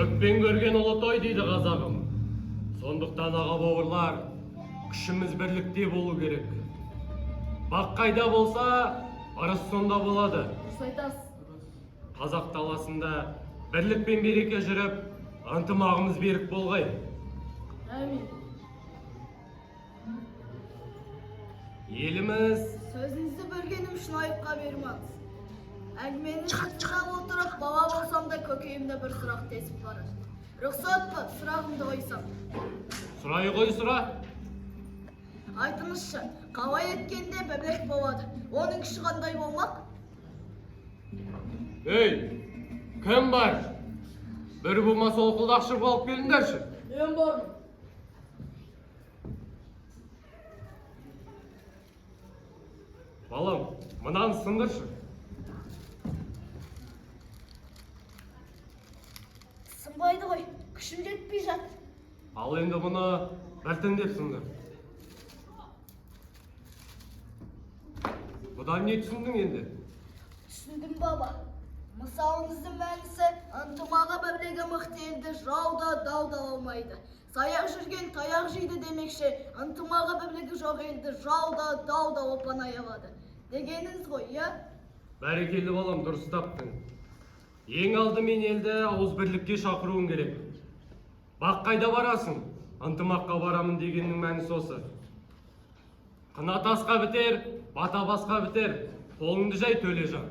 Көппен көрген ұлы той дейді қазағым. Сондықтан аға бауырлар, күшіміз бірлікте болу керек. Бақ қайда болса, ырыс сонда болады. Дұрыс айтасыз. Қазақ даласында бірлік пен береке жүріп, ынтымағымыз берік болғай. Әмин. Еліміз Sözünüzü bölgenim şunu ayıpқа бермаңыз. Әңгімені тыңдап отырып, бала болсам да көкейімде бір сұрақ тесіп барыр. Рұқсат па, сұрағымды қойсам. сұрай ғой сұра. Айтыңызшы, қалай еткенде бәбек болады. Оның күші қандай болмақ? Ей, кім бар? Бір бума солқылдақшы болып келіңдерші. Мен бармын. Балам, мынаны сындыршы. Сынбайды ғой, күшім жетпей жатыр. Ал енді бұны біртіндеп сынdır. Бұдан не түсіндің енді? Түсіндім баба. Мысалыңыздың мәнісі ынтымағы бірлігі мықты елді жауда дау алмайды. Саяқ жүрген таяқ жейді демекші, ынтымағы бірлігі жоқ елді жауда дау опанай алады. Дегеніңіз ғой, я? Бәрекелді балам, дұрыс таптың. Ең алдымен елді ауыз бірлікке шақыруың керек. Бақ қайда барасың? Ынтымаққа барамын дегеннің мәнісі осы. Қына тасқа бітер, бата басқа бітер. Қолыңды жай Төлежан.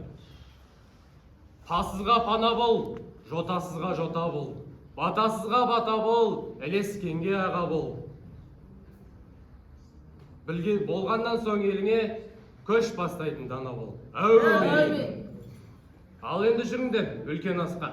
Тасызға пана бол, жотасызға жота бол. Батасызға бата бол, ілескенге аға бол. Білген болғаннан соң еліңе көш бастайтын дана бол. Әумин. Әмин. Ал енді жүріңдер үлкен асқа.